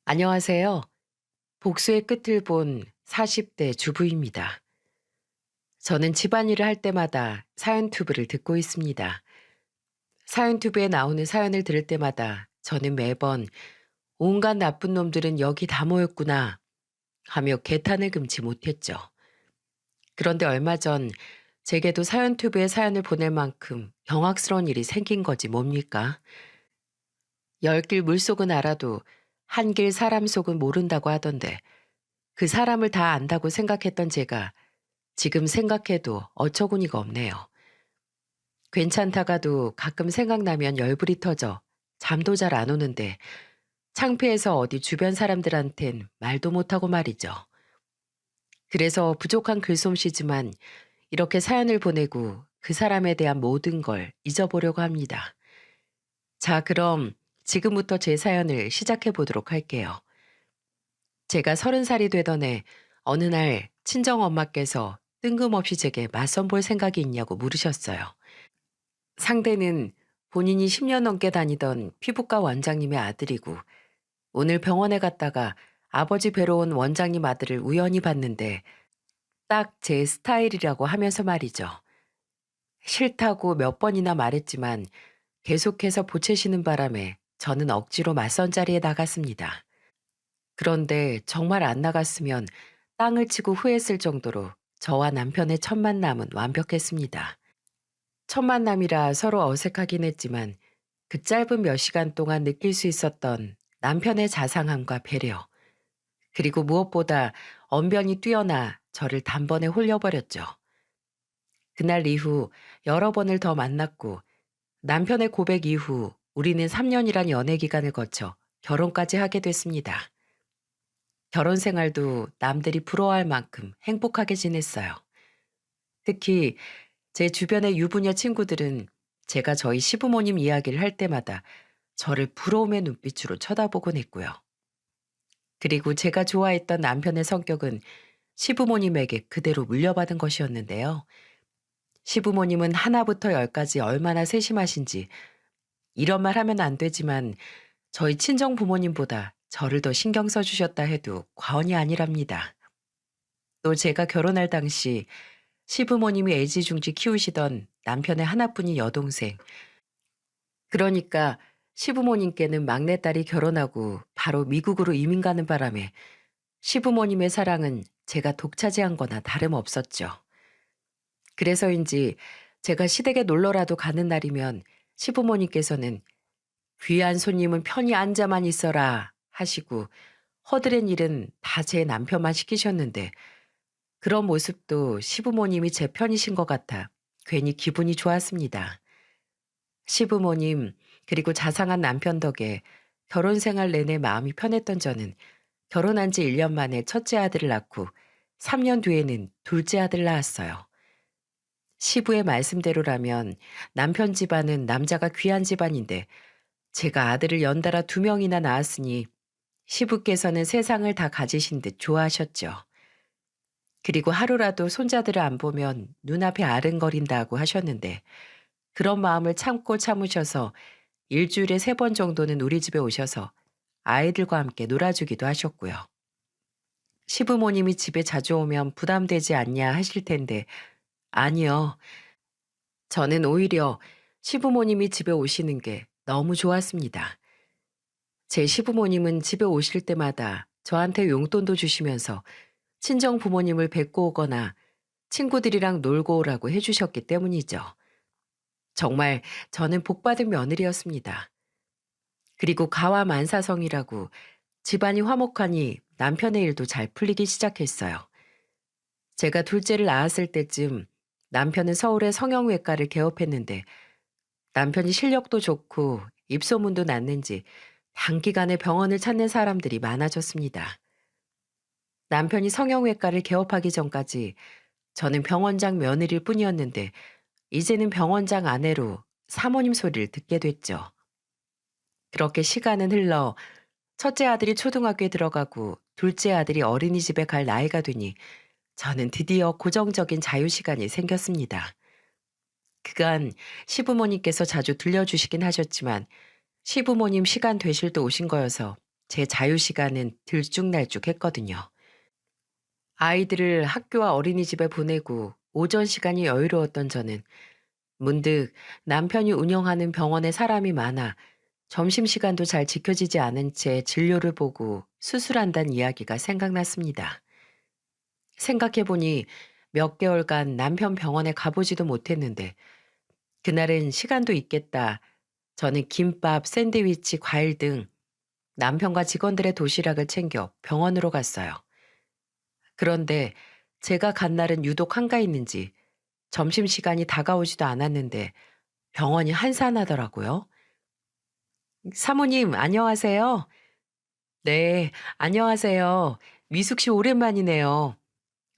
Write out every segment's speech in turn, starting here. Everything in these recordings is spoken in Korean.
안녕하세요. 복수의 끝을 본 40대 주부입니다. 저는 집안일을 할 때마다 사연투브를 듣고 있습니다. 사연투브에 나오는 사연을 들을 때마다 저는 매번 온갖 나쁜 놈들은 여기 다 모였구나 하며 개탄을 금치 못했죠. 그런데 얼마 전 제게도 사연투브에 사연을 보낼 만큼 경악스러운 일이 생긴 거지 뭡니까? 열 길 물속은 알아도 한 길 사람 속은 모른다고 하던데 그 사람을 다 안다고 생각했던 제가 지금 생각해도 어처구니가 없네요. 괜찮다가도 가끔 생각나면 열불이 터져 잠도 잘 안 오는데 창피해서 어디 주변 사람들한텐 말도 못하고 말이죠. 그래서 부족한 글솜씨지만 이렇게 사연을 보내고 그 사람에 대한 모든 걸 잊어보려고 합니다. 자, 그럼 지금부터 제 사연을 시작해 보도록 할게요. 제가 30살이 되던 해 어느 날 친정엄마께서 뜬금없이 제게 맞선 볼 생각이 있냐고 물으셨어요. 상대는 본인이 10년 넘게 다니던 피부과 원장님의 아들이고 오늘 병원에 갔다가 아버지 뵈러 온 원장님 아들을 우연히 봤는데 딱 제 스타일이라고 하면서 말이죠. 싫다고 몇 번이나 말했지만 계속해서 보채시는 바람에 저는 억지로 맞선 자리에 나갔습니다. 그런데 정말 안 나갔으면 땅을 치고 후회했을 정도로 저와 남편의 첫 만남은 완벽했습니다. 첫 만남이라 서로 어색하긴 했지만 그 짧은 몇 시간 동안 느낄 수 있었던 남편의 자상함과 배려, 그리고 무엇보다 언변이 뛰어나 저를 단번에 홀려버렸죠. 그날 이후 여러 번을 더 만났고 남편의 고백 이후 우리는 3년이란 연애 기간을 거쳐 결혼까지 하게 됐습니다. 결혼 생활도 남들이 부러워할 만큼 행복하게 지냈어요. 특히 제 주변의 유부녀 친구들은 제가 저희 시부모님 이야기를 할 때마다 저를 부러움의 눈빛으로 쳐다보곤 했고요. 그리고 제가 좋아했던 남편의 성격은 시부모님에게 그대로 물려받은 것이었는데요. 시부모님은 하나부터 열까지 얼마나 세심하신지 이런 말 하면 안 되지만 저희 친정 부모님보다 저를 더 신경 써주셨다 해도 과언이 아니랍니다. 또 제가 결혼할 당시 시부모님이 애지중지 키우시던 남편의 하나뿐인 여동생. 그러니까 시부모님께는 막내딸이 결혼하고 바로 미국으로 이민 가는 바람에 시부모님의 사랑은 제가 독차지한 거나 다름없었죠. 그래서인지 제가 시댁에 놀러라도 가는 날이면 시부모님께서는 귀한 손님은 편히 앉아만 있어라 하시고 허드렛 일은 다 제 남편만 시키셨는데 그런 모습도 시부모님이 제 편이신 것 같아 괜히 기분이 좋았습니다. 시부모님, 그리고 자상한 남편 덕에 결혼 생활 내내 마음이 편했던 저는 결혼한 지 1년 만에 첫째 아들을 낳고 3년 뒤에는 둘째 아들을 낳았어요. 시부의 말씀대로라면 남편 집안은 남자가 귀한 집안인데 제가 아들을 연달아 2명이나 낳았으니 시부께서는 세상을 다 가지신 듯 좋아하셨죠. 그리고 하루라도 손자들을 안 보면 눈앞이 아른거린다고 하셨는데 그런 마음을 참고 참으셔서 일주일에 3번 정도는 우리 집에 오셔서 아이들과 함께 놀아주기도 하셨고요. 시부모님이 집에 자주 오면 부담되지 않냐 하실 텐데 아니요. 저는 오히려 시부모님이 집에 오시는 게 너무 좋았습니다. 제 시부모님은 집에 오실 때마다 저한테 용돈도 주시면서 친정 부모님을 뵙고 오거나 친구들이랑 놀고 오라고 해주셨기 때문이죠. 정말 저는 복받은 며느리였습니다. 그리고 가와 만사성이라고 집안이 화목하니 남편의 일도 잘 풀리기 시작했어요. 제가 둘째를 낳았을 때쯤 남편은 서울의 성형외과를 개업했는데 남편이 실력도 좋고 입소문도 났는지 단기간에 병원을 찾는 사람들이 많아졌습니다. 남편이 성형외과를 개업하기 전까지 저는 병원장 며느리일 뿐이었는데 이제는 병원장 아내로 사모님 소리를 듣게 됐죠. 그렇게 시간은 흘러 첫째 아들이 초등학교에 들어가고 둘째 아들이 어린이집에 갈 나이가 되니 저는 드디어 고정적인 자유시간이 생겼습니다. 그간 시부모님께서 자주 들려주시긴 하셨지만 시부모님 시간 되실 때 오신 거여서 제 자유시간은 들쭉날쭉했거든요. 아이들을 학교와 어린이집에 보내고 오전 시간이 여유로웠던 저는 문득 남편이 운영하는 병원에 사람이 많아 점심시간도 잘 지켜지지 않은 채 진료를 보고 수술한다는 이야기가 생각났습니다. 생각해보니 몇 개월간 남편 병원에 가보지도 못했는데 그날은 시간도 있겠다. 저는 김밥, 샌드위치, 과일 등 남편과 직원들의 도시락을 챙겨 병원으로 갔어요. 그런데 제가 간 날은 유독 한가했는지 점심시간이 다가오지도 않았는데 병원이 한산하더라고요. 사모님, 안녕하세요. 네, 안녕하세요. 미숙 씨 오랜만이네요.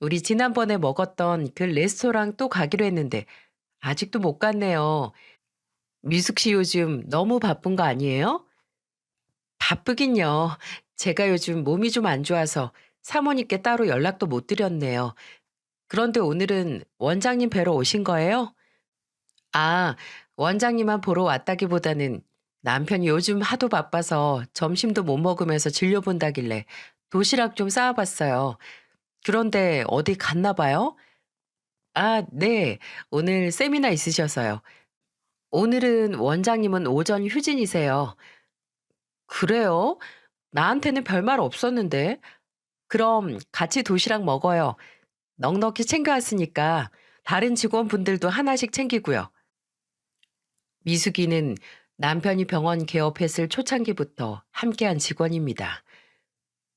우리 지난번에 먹었던 그 레스토랑 또 가기로 했는데 아직도 못 갔네요. 미숙 씨 요즘 너무 바쁜 거 아니에요? 바쁘긴요. 제가 요즘 몸이 좀 안 좋아서 사모님께 따로 연락도 못 드렸네요. 그런데 오늘은 원장님 뵈러 오신 거예요? 아, 원장님만 보러 왔다기보다는 남편이 요즘 하도 바빠서 점심도 못 먹으면서 진료 본다길래 도시락 좀 싸와봤어요. 그런데 어디 갔나 봐요? 아, 네. 오늘 세미나 있으셔서요. 오늘은 원장님은 오전 휴진이세요. 그래요? 나한테는 별말 없었는데. 그럼 같이 도시락 먹어요. 넉넉히 챙겨왔으니까 다른 직원분들도 하나씩 챙기고요. 미숙이는 남편이 병원 개업했을 초창기부터 함께한 직원입니다.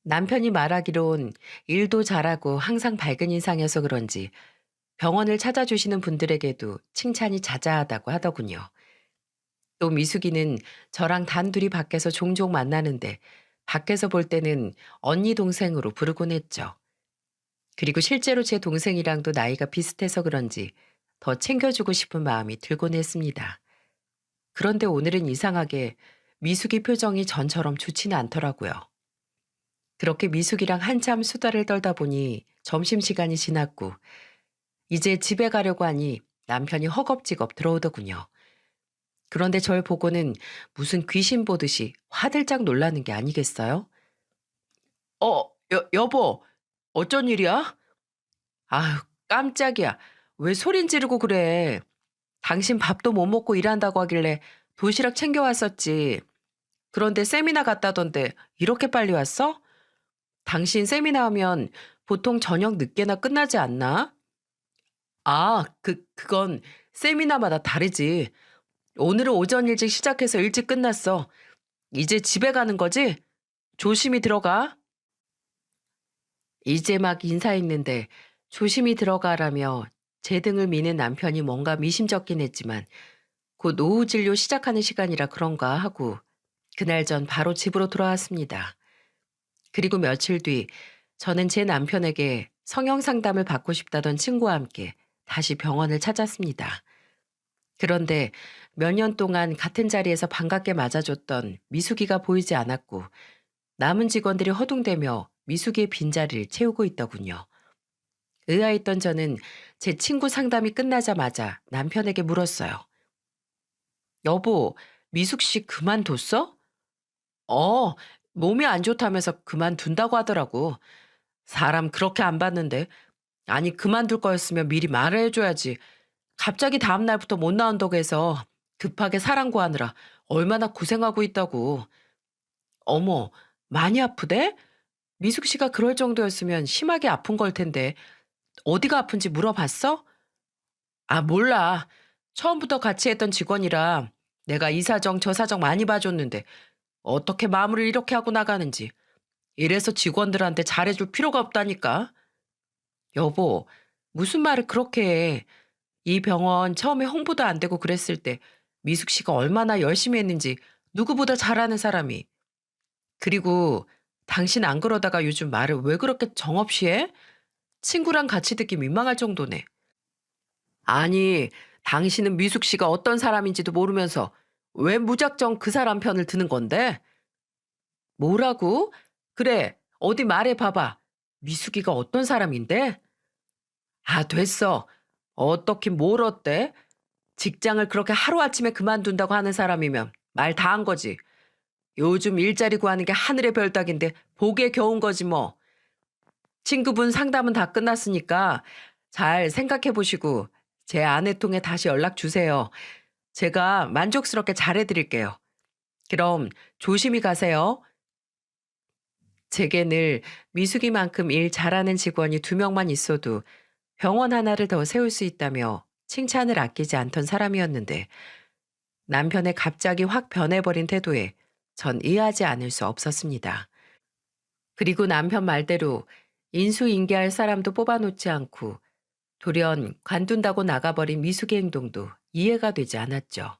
남편이 말하기론 일도 잘하고 항상 밝은 인상이어서 그런지 병원을 찾아주시는 분들에게도 칭찬이 자자하다고 하더군요. 또 미숙이는 저랑 단둘이 밖에서 종종 만나는데 밖에서 볼 때는 언니 동생으로 부르곤 했죠. 그리고 실제로 제 동생이랑도 나이가 비슷해서 그런지 더 챙겨주고 싶은 마음이 들곤 했습니다. 그런데 오늘은 이상하게 미숙이 표정이 전처럼 좋지는 않더라고요. 그렇게 미숙이랑 한참 수다를 떨다 보니 점심시간이 지났고 이제 집에 가려고 하니 남편이 허겁지겁 들어오더군요. 그런데 절 보고는 무슨 귀신 보듯이 화들짝 놀라는 게 아니겠어요? 여보, 어쩐 일이야? 아유, 깜짝이야. 왜 소린 지르고 그래? 당신 밥도 못 먹고 일한다고 하길래 도시락 챙겨왔었지. 그런데 세미나 갔다던데 이렇게 빨리 왔어? 당신 세미나 하면 보통 저녁 늦게나 끝나지 않나? 아, 그건 세미나마다 다르지. 오늘은 오전 일찍 시작해서 일찍 끝났어. 이제 집에 가는 거지? 조심히 들어가. 이제 막 인사했는데 조심히 들어가라며 제 등을 미는 남편이 뭔가 미심쩍긴 했지만 곧 오후 진료 시작하는 시간이라 그런가 하고 그날 전 바로 집으로 돌아왔습니다. 그리고 며칠 뒤 저는 제 남편에게 성형 상담을 받고 싶다던 친구와 함께 다시 병원을 찾았습니다. 그런데 몇 년 동안 같은 자리에서 반갑게 맞아줬던 미숙이가 보이지 않았고 남은 직원들이 허둥대며 미숙이의 빈자리를 채우고 있더군요. 의아했던 저는 제 친구 상담이 끝나자마자 남편에게 물었어요. 여보, 미숙 씨 그만뒀어? 어, 몸이 안 좋다면서 그만둔다고 하더라고. 사람 그렇게 안 봤는데. 아니, 그만둘 거였으면 미리 말을 해줘야지. 갑자기 다음 날부터 못 나온다고 해서 급하게 사랑 구하느라 얼마나 고생하고 있다고. 어머, 많이 아프대? 미숙 씨가 그럴 정도였으면 심하게 아픈 걸 텐데 어디가 아픈지 물어봤어? 아, 몰라. 처음부터 같이 했던 직원이라 내가 이 사정 저 사정 많이 봐줬는데 어떻게 마무리를 이렇게 하고 나가는지. 이래서 직원들한테 잘해줄 필요가 없다니까. 여보, 무슨 말을 그렇게 해. 이 병원 처음에 홍보도 안 되고 그랬을 때 미숙 씨가 얼마나 열심히 했는지 누구보다 잘 아는 사람이. 그리고 당신 안 그러다가 요즘 말을 왜 그렇게 정없이 해? 친구랑 같이 듣기 민망할 정도네. 아니, 당신은 미숙 씨가 어떤 사람인지도 모르면서 왜 무작정 그 사람 편을 드는 건데? 뭐라고? 그래, 어디 말해 봐봐. 미숙이가 어떤 사람인데? 아, 됐어. 어떻긴 뭘 어때? 직장을 그렇게 하루아침에 그만둔다고 하는 사람이면 말 다 한 거지. 요즘 일자리 구하는 게 하늘의 별 따기인데 복에 겨운 거지 뭐. 친구분 상담은 다 끝났으니까 잘 생각해 보시고 제 아내 통해 다시 연락 주세요. 제가 만족스럽게 잘해드릴게요. 그럼 조심히 가세요. 제게 늘 미숙이만큼 일 잘하는 직원이 두 명만 있어도 병원 하나를 더 세울 수 있다며 칭찬을 아끼지 않던 사람이었는데 남편의 갑자기 확 변해버린 태도에 전 이해하지 않을 수 없었습니다. 그리고 남편 말대로 인수인계할 사람도 뽑아놓지 않고 돌연 관둔다고 나가버린 미숙의 행동도 이해가 되지 않았죠.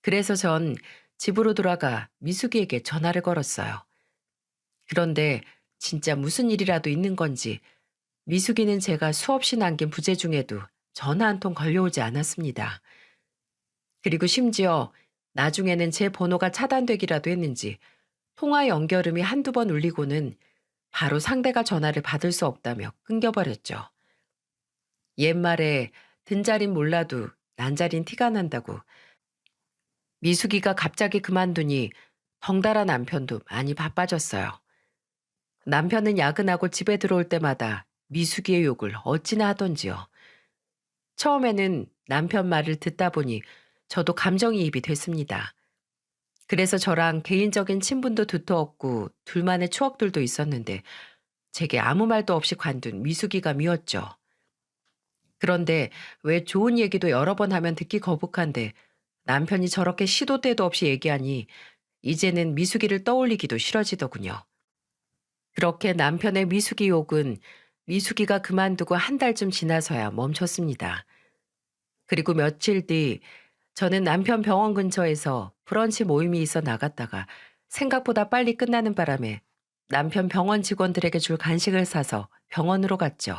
그래서 전 집으로 돌아가 미숙이에게 전화를 걸었어요. 그런데 진짜 무슨 일이라도 있는 건지 미숙이는 제가 수없이 남긴 부재 중에도 전화 한 통 걸려오지 않았습니다. 그리고 심지어 나중에는 제 번호가 차단되기라도 했는지 통화 연결음이 한두 번 울리고는 바로 상대가 전화를 받을 수 없다며 끊겨버렸죠. 옛말에 든자린 몰라도 난자린 티가 난다고 미숙이가 갑자기 그만두니 덩달아 남편도 많이 바빠졌어요. 남편은 야근하고 집에 들어올 때마다 미숙이의 욕을 어찌나 하던지요. 처음에는 남편 말을 듣다 보니 저도 감정이입이 됐습니다. 그래서 저랑 개인적인 친분도 두터웠고 둘만의 추억들도 있었는데 제게 아무 말도 없이 관둔 미숙이가 미웠죠. 그런데 왜 좋은 얘기도 여러 번 하면 듣기 거북한데 남편이 저렇게 시도 때도 없이 얘기하니 이제는 미숙이를 떠올리기도 싫어지더군요. 그렇게 남편의 미숙이 욕은 미숙이가 그만두고 한 달쯤 지나서야 멈췄습니다. 그리고 며칠 뒤 저는 남편 병원 근처에서 브런치 모임이 있어 나갔다가 생각보다 빨리 끝나는 바람에 남편 병원 직원들에게 줄 간식을 사서 병원으로 갔죠.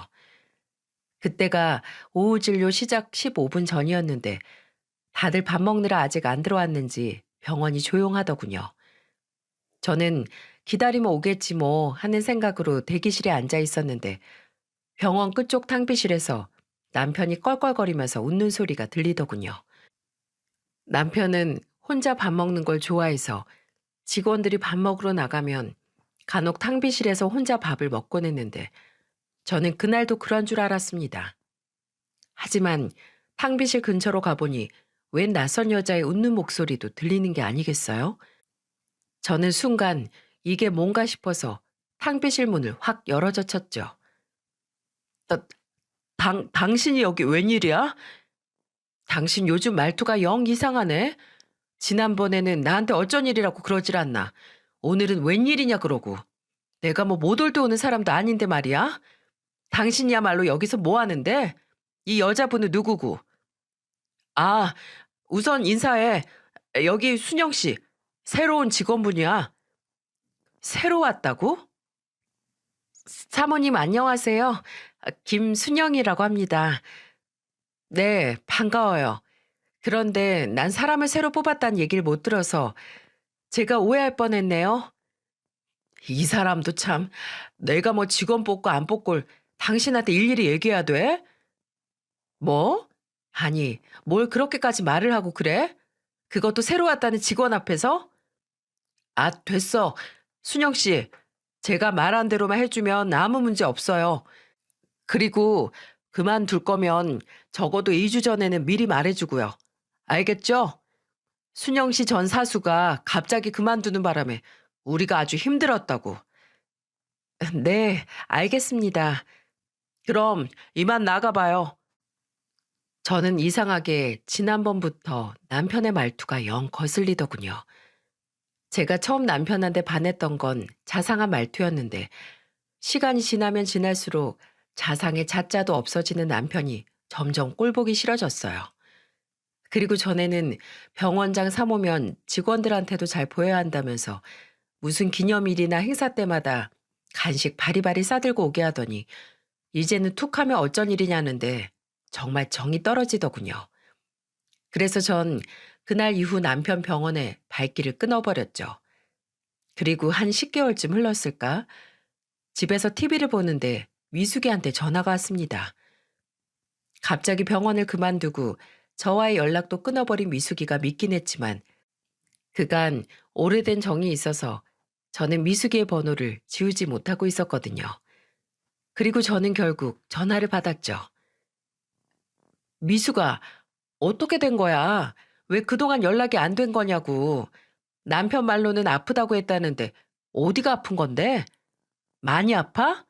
그때가 오후 진료 시작 15분 전이었는데 다들 밥 먹느라 아직 안 들어왔는지 병원이 조용하더군요. 저는 기다리면 오겠지 뭐 하는 생각으로 대기실에 앉아 있었는데 병원 끝쪽 탕비실에서 남편이 껄껄거리면서 웃는 소리가 들리더군요. 남편은 혼자 밥 먹는 걸 좋아해서 직원들이 밥 먹으러 나가면 간혹 탕비실에서 혼자 밥을 먹곤 했는데 저는 그날도 그런 줄 알았습니다. 하지만 탕비실 근처로 가보니 웬 낯선 여자의 웃는 목소리도 들리는 게 아니겠어요? 저는 순간 이게 뭔가 싶어서 탕비실 문을 확 열어젖혔죠. 나, 당신이 여기 웬일이야? 당신 요즘 말투가 영 이상하네. 지난번에는 나한테 어쩐 일이라고 그러질 않나. 오늘은 웬일이냐 그러고. 내가 뭐 못 올 때 오는 사람도 아닌데 말이야. 당신이야말로 여기서 뭐 하는데? 이 여자분은 누구고? 아, 우선 인사해. 여기 순영 씨. 새로운 직원분이야. 새로 왔다고? 사모님 안녕하세요. 김순영이라고 합니다. 네, 반가워요. 그런데 난 사람을 새로 뽑았다는 얘기를 못 들어서 제가 오해할 뻔했네요. 이 사람도 참, 내가 뭐 직원 뽑고 안 뽑고를 당신한테 일일이 얘기해야 돼? 뭐? 아니, 뭘 그렇게까지 말을 하고 그래? 그것도 새로 왔다는 직원 앞에서? 아, 됐어. 순영 씨, 제가 말한 대로만 해주면 아무 문제 없어요. 그리고 그만둘 거면 적어도 2주 전에는 미리 말해주고요. 알겠죠? 순영 씨 전 사수가 갑자기 그만두는 바람에 우리가 아주 힘들었다고. 네, 알겠습니다. 그럼 이만 나가봐요. 저는 이상하게 지난번부터 남편의 말투가 영 거슬리더군요. 제가 처음 남편한테 반했던 건 자상한 말투였는데 시간이 지나면 지날수록 자상의 자자도 없어지는 남편이 점점 꼴보기 싫어졌어요. 그리고 전에는 병원장 사모면 직원들한테도 잘 보여야 한다면서 무슨 기념일이나 행사 때마다 간식 바리바리 싸들고 오게 하더니 이제는 툭 하면 어쩐 일이냐는데 정말 정이 떨어지더군요. 그래서 전 그날 이후 남편 병원에 발길을 끊어버렸죠. 그리고 한 10개월쯤 흘렀을까? 집에서 TV를 보는데 미숙이한테 전화가 왔습니다. 갑자기 병원을 그만두고 저와의 연락도 끊어버린 미숙이가 믿긴 했지만 그간 오래된 정이 있어서 저는 미숙이의 번호를 지우지 못하고 있었거든요. 그리고 저는 결국 전화를 받았죠. 미숙아, 어떻게 된 거야? 왜 그동안 연락이 안 된 거냐고. 남편 말로는 아프다고 했다는데 어디가 아픈 건데? 많이 아파?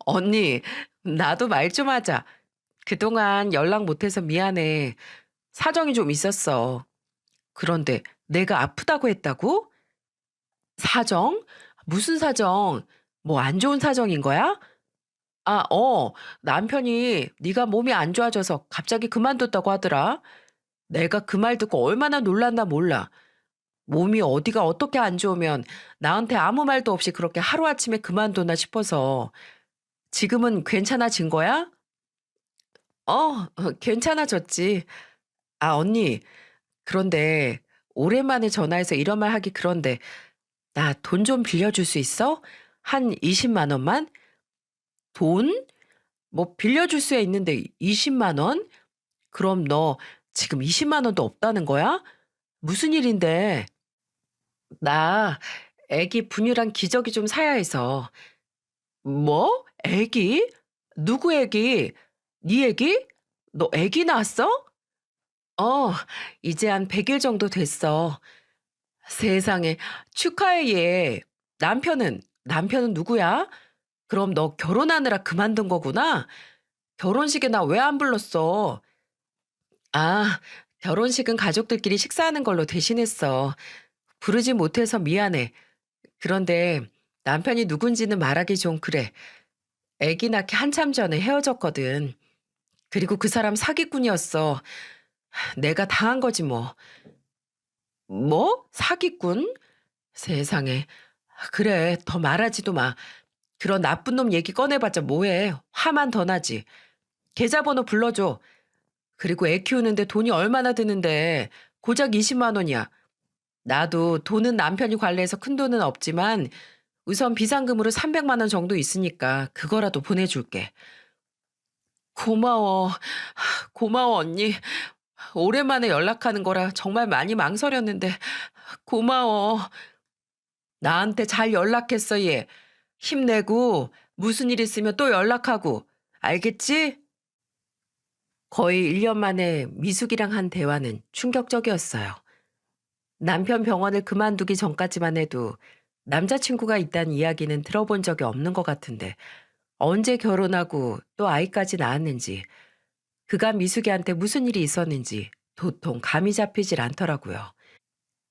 언니, 나도 말 좀 하자. 그동안 연락 못해서 미안해. 사정이 좀 있었어. 그런데 내가 아프다고 했다고? 사정? 무슨 사정? 뭐 안 좋은 사정인 거야? 아, 남편이 네가 몸이 안 좋아져서 갑자기 그만뒀다고 하더라. 내가 그 말 듣고 얼마나 놀랐나 몰라. 몸이 어디가 어떻게 안 좋으면 나한테 아무 말도 없이 그렇게 하루아침에 그만두나 싶어서. 지금은 괜찮아진 거야? 괜찮아졌지. 아, 언니. 그런데 오랜만에 전화해서 이런 말 하기 그런데 나 돈 좀 빌려줄 수 있어? 한 20만 원만? 돈? 뭐 빌려줄 수야 있는데 20만 원? 그럼 너 지금 20만 원도 없다는 거야? 무슨 일인데? 나 애기 분유랑 기저귀 좀 사야 해서. 뭐? 애기? 누구 애기? 네 애기? 너 애기 낳았어? 어, 이제 한 100일 정도 됐어. 세상에, 축하해, 얘. 남편은 누구야? 그럼 너 결혼하느라 그만둔 거구나? 결혼식에 나 왜 안 불렀어? 아, 결혼식은 가족들끼리 식사하는 걸로 대신했어. 부르지 못해서 미안해. 그런데 남편이 누군지는 말하기 좀 그래. 애기 낳기 한참 전에 헤어졌거든. 그리고 그 사람 사기꾼이었어. 내가 당한 거지 뭐. 뭐? 사기꾼? 세상에. 그래, 더 말하지도 마. 그런 나쁜 놈 얘기 꺼내봤자 뭐해. 화만 더 나지. 계좌번호 불러줘. 그리고 애 키우는데 돈이 얼마나 드는데 고작 20만 원이야. 나도 돈은 남편이 관리해서 큰 돈은 없지만 우선 비상금으로 300만 원 정도 있으니까 그거라도 보내줄게. 고마워. 고마워, 언니. 오랜만에 연락하는 거라 정말 많이 망설였는데 고마워. 나한테 잘 연락했어, 얘. 힘내고 무슨 일 있으면 또 연락하고. 알겠지? 거의 1년 만에 미숙이랑 한 대화는 충격적이었어요. 남편 병원을 그만두기 전까지만 해도 남자친구가 있다는 이야기는 들어본 적이 없는 것 같은데 언제 결혼하고 또 아이까지 낳았는지 그간 미숙이한테 무슨 일이 있었는지 도통 감이 잡히질 않더라고요.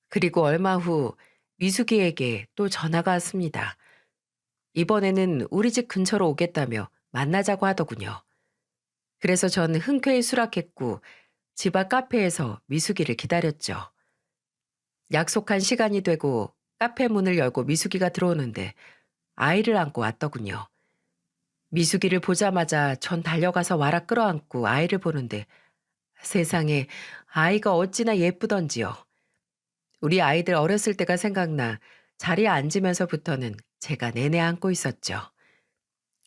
그리고 얼마 후 미숙이에게 또 전화가 왔습니다. 이번에는 우리 집 근처로 오겠다며 만나자고 하더군요. 그래서 전 흔쾌히 수락했고 집 앞 카페에서 미숙이를 기다렸죠. 약속한 시간이 되고 카페 문을 열고 미숙이가 들어오는데 아이를 안고 왔더군요. 미숙이를 보자마자 전 달려가서 와라 끌어안고 아이를 보는데 세상에 아이가 어찌나 예쁘던지요. 우리 아이들 어렸을 때가 생각나 자리에 앉으면서부터는 제가 내내 안고 있었죠.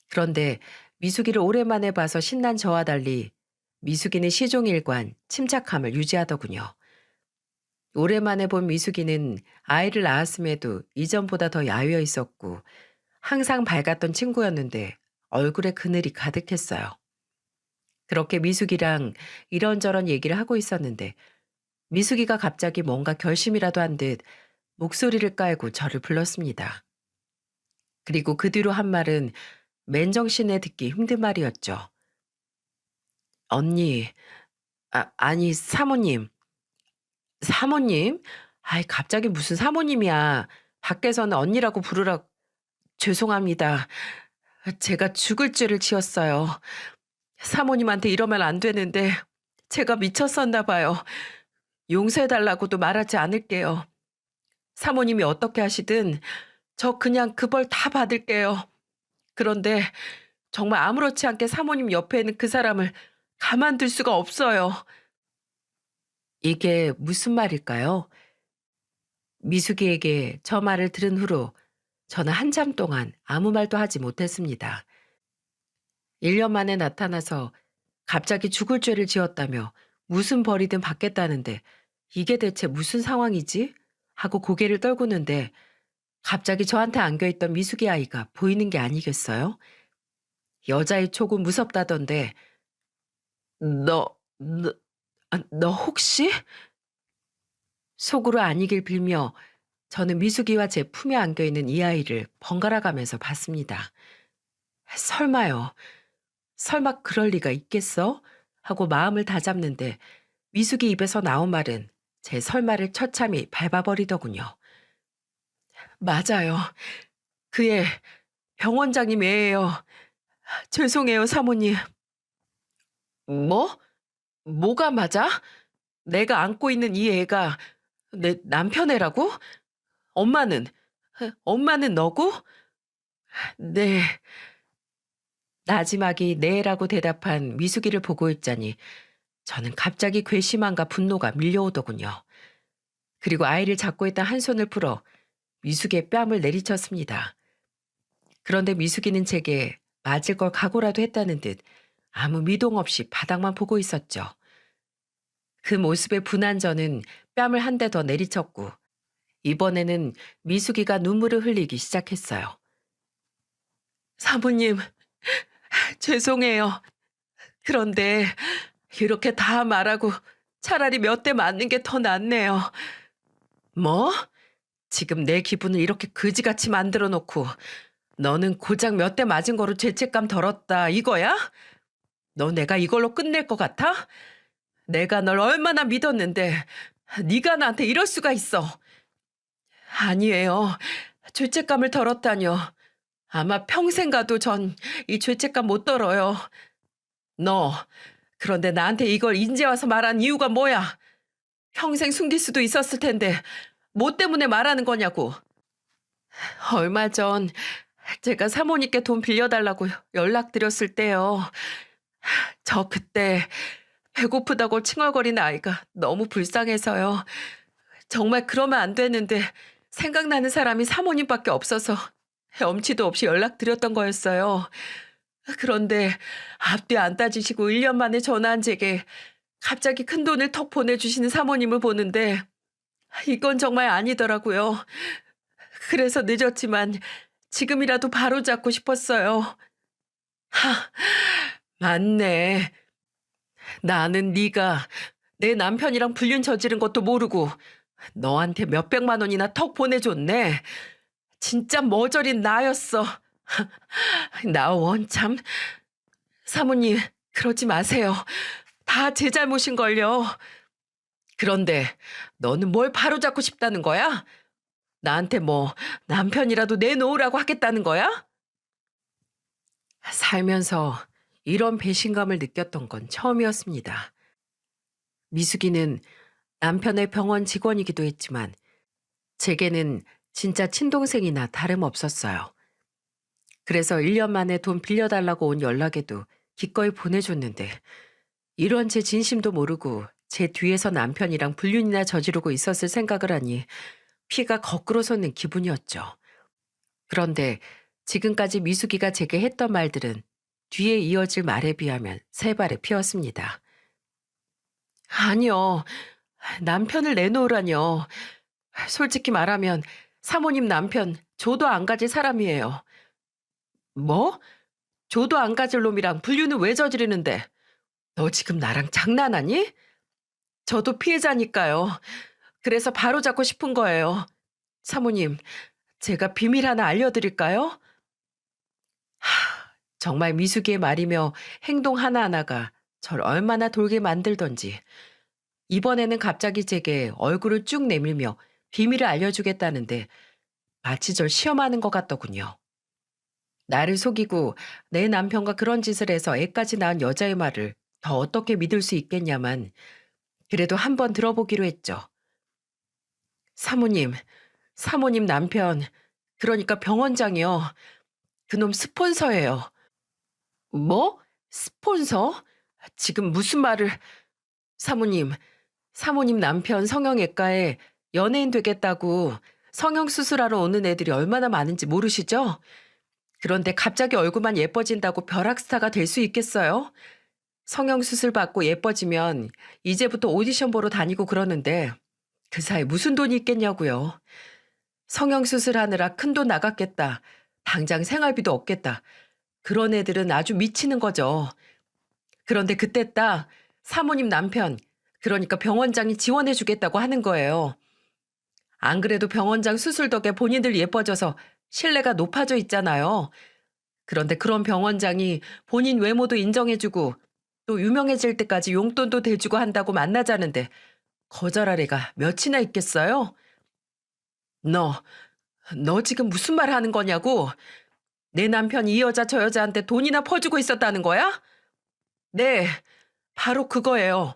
그런데 미숙이를 오랜만에 봐서 신난 저와 달리 미숙이는 시종일관 침착함을 유지하더군요. 오랜만에 본 미숙이는 아이를 낳았음에도 이전보다 더 야위어 있었고 항상 밝았던 친구였는데 얼굴에 그늘이 가득했어요. 그렇게 미숙이랑 이런저런 얘기를 하고 있었는데 미숙이가 갑자기 뭔가 결심이라도 한 듯 목소리를 깔고 저를 불렀습니다. 그리고 그 뒤로 한 말은 맨정신에 듣기 힘든 말이었죠. 언니, 아니 사모님. 사모님? 아이 갑자기 무슨 사모님이야. 밖에서는 언니라고 부르라. 죄송합니다. 제가 죽을 죄를 지었어요. 사모님한테 이러면 안 되는데 제가 미쳤었나 봐요. 용서해 달라고도 말하지 않을게요. 사모님이 어떻게 하시든 저 그냥 그 벌 다 받을게요. 그런데 정말 아무렇지 않게 사모님 옆에 있는 그 사람을 가만둘 수가 없어요. 이게 무슨 말일까요? 미숙이에게 저 말을 들은 후로 저는 한참 동안 아무 말도 하지 못했습니다. 1년 만에 나타나서 갑자기 죽을 죄를 지었다며 무슨 벌이든 받겠다는데 이게 대체 무슨 상황이지? 하고 고개를 떨구는데 갑자기 저한테 안겨있던 미숙이 아이가 보이는 게 아니겠어요? 여자의 촉은 무섭다던데 너 혹시? 속으로 아니길 빌며 저는 미숙이와 제 품에 안겨있는 이 아이를 번갈아 가면서 봤습니다. 설마요. 설마 그럴 리가 있겠어? 하고 마음을 다잡는데 미숙이 입에서 나온 말은 제 설마를 처참히 밟아버리더군요. 맞아요. 그애 병원장님 애예요. 죄송해요, 사모님. 뭐? 뭐가 맞아? 내가 안고 있는 이 애가 내 남편 애라고? 엄마는? 엄마는 너고? 네. 나지막이 네라고 대답한 미숙이를 보고 있자니 저는 갑자기 괘씸함과 분노가 밀려오더군요. 그리고 아이를 잡고 있던 한 손을 풀어 미숙이의 뺨을 내리쳤습니다. 그런데 미숙이는 제게 맞을 걸 각오라도 했다는 듯 아무 미동 없이 바닥만 보고 있었죠. 그 모습에 분한 저는 뺨을 한 대 더 내리쳤고 이번에는 미숙이가 눈물을 흘리기 시작했어요. 사모님, 죄송해요. 그런데 이렇게 다 말하고 차라리 몇 대 맞는 게 더 낫네요. 뭐? 지금 내 기분을 이렇게 그지같이 만들어 놓고 너는 고작 몇 대 맞은 거로 죄책감 덜었다 이거야? 너 내가 이걸로 끝낼 것 같아? 내가 널 얼마나 믿었는데 네가 나한테 이럴 수가 있어. 아니에요. 죄책감을 덜었다뇨. 아마 평생 가도 전 이 죄책감 못 덜어요. 너, 그런데 나한테 이걸 인제 와서 말한 이유가 뭐야? 평생 숨길 수도 있었을 텐데 뭐 때문에 말하는 거냐고. 얼마 전 제가 사모님께 돈 빌려달라고 연락드렸을 때요. 저 그때 배고프다고 칭얼거리는 아이가 너무 불쌍해서요. 정말 그러면 안 되는데 생각나는 사람이 사모님밖에 없어서 염치도 없이 연락드렸던 거였어요. 그런데 앞뒤 안 따지시고 1년 만에 전화한 제게 갑자기 큰돈을 턱 보내주시는 사모님을 보는데 이건 정말 아니더라고요. 그래서 늦었지만 지금이라도 바로잡고 싶었어요. 하, 맞네. 나는 네가 내 남편이랑 불륜 저지른 것도 모르고 너한테 몇백만 원이나 턱 보내줬네. 진짜 머저린 나였어. 나 원참. 사모님, 그러지 마세요. 다 제 잘못인걸요. 그런데 너는 뭘 바로잡고 싶다는 거야? 나한테 뭐 남편이라도 내놓으라고 하겠다는 거야? 살면서 이런 배신감을 느꼈던 건 처음이었습니다. 미숙이는 남편의 병원 직원이기도 했지만 제게는 진짜 친동생이나 다름없었어요. 그래서 1년 만에 돈 빌려달라고 온 연락에도 기꺼이 보내줬는데 이런 제 진심도 모르고 제 뒤에서 남편이랑 불륜이나 저지르고 있었을 생각을 하니 피가 거꾸로 솟는 기분이었죠. 그런데 지금까지 미숙이가 제게 했던 말들은 뒤에 이어질 말에 비하면 세 발에 피었습니다. 아니요. 남편을 내놓으라뇨. 솔직히 말하면 사모님 남편 조도 안 가질 사람이에요. 뭐? 조도 안 가질 놈이랑 불륜은 왜 저지르는데? 너 지금 나랑 장난하니? 저도 피해자니까요. 그래서 바로잡고 싶은 거예요. 사모님, 제가 비밀 하나 알려드릴까요? 정말 미숙이의 말이며 행동 하나하나가 절 얼마나 돌게 만들던지 이번에는 갑자기 제게 얼굴을 쭉 내밀며 비밀을 알려주겠다는데 마치 절 시험하는 것 같더군요. 나를 속이고 내 남편과 그런 짓을 해서 애까지 낳은 여자의 말을 더 어떻게 믿을 수 있겠냐만 그래도 한번 들어보기로 했죠. 사모님, 사모님 남편, 그러니까 병원장이요. 그놈 스폰서예요. 뭐? 스폰서? 지금 무슨 말을... 사모님, 사모님 남편 성형외과에 연예인 되겠다고 성형수술하러 오는 애들이 얼마나 많은지 모르시죠? 그런데 갑자기 얼굴만 예뻐진다고 벼락스타가 될 수 있겠어요? 성형수술 받고 예뻐지면 이제부터 오디션 보러 다니고 그러는데 그 사이 무슨 돈이 있겠냐고요. 성형수술 하느라 큰돈 나갔겠다. 당장 생활비도 없겠다. 그런 애들은 아주 미치는 거죠. 그런데 그때 딱 사모님 남편, 그러니까 병원장이 지원해 주겠다고 하는 거예요. 안 그래도 병원장 수술 덕에 본인들 예뻐져서 신뢰가 높아져 있잖아요. 그런데 그런 병원장이 본인 외모도 인정해주고 또 유명해질 때까지 용돈도 대주고 한다고 만나자는데 거절할 애가 몇이나 있겠어요? 너, 너 지금 무슨 말 하는 거냐고? 내 남편이 이 여자 저 여자한테 돈이나 퍼주고 있었다는 거야? 네, 바로 그거예요.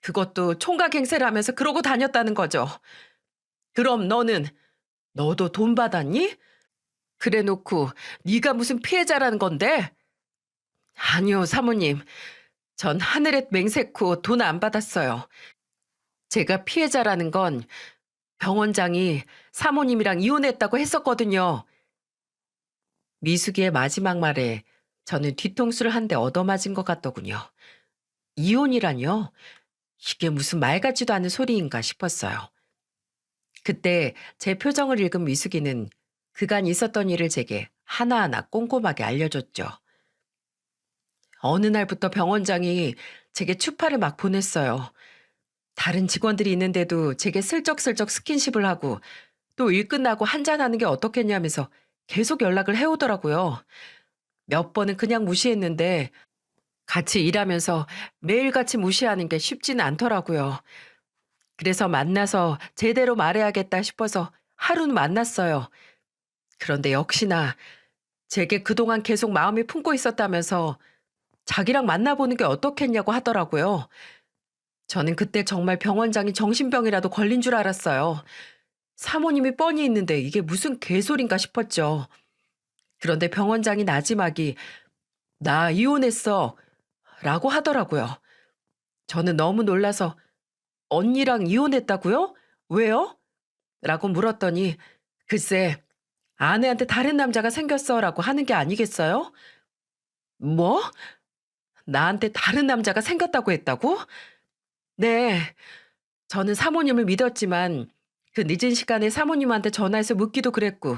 그것도 총각 행세를 하면서 그러고 다녔다는 거죠. 그럼 너도 돈 받았니? 그래 놓고 네가 무슨 피해자라는 건데? 아니요, 사모님. 전 하늘에 맹세코 돈 안 받았어요. 제가 피해자라는 건 병원장이 사모님이랑 이혼했다고 했었거든요. 미숙이의 마지막 말에 저는 뒤통수를 한 대 얻어맞은 것 같더군요. 이혼이라뇨? 이게 무슨 말 같지도 않은 소리인가 싶었어요. 그때 제 표정을 읽은 미숙이는 그간 있었던 일을 제게 하나하나 꼼꼼하게 알려줬죠. 어느 날부터 병원장이 제게 추파를 막 보냈어요. 다른 직원들이 있는데도 제게 슬쩍슬쩍 스킨십을 하고 또 일 끝나고 한잔하는 게 어떻겠냐면서 계속 연락을 해오더라고요. 몇 번은 그냥 무시했는데 같이 일하면서 매일같이 무시하는 게 쉽지는 않더라고요. 그래서 만나서 제대로 말해야겠다 싶어서 하루는 만났어요. 그런데 역시나 제게 그동안 계속 마음이 품고 있었다면서 자기랑 만나보는 게 어떻겠냐고 하더라고요. 저는 그때 정말 병원장이 정신병이라도 걸린 줄 알았어요. 사모님이 뻔히 있는데 이게 무슨 개소린가 싶었죠. 그런데 병원장이 나지막이 나 이혼했어 라고 하더라고요. 저는 너무 놀라서 언니랑 이혼했다고요? 왜요? 라고 물었더니 글쎄 아내한테 다른 남자가 생겼어 라고 하는 게 아니겠어요? 뭐? 나한테 다른 남자가 생겼다고 했다고? 네. 저는 사모님을 믿었지만 그 늦은 시간에 사모님한테 전화해서 묻기도 그랬고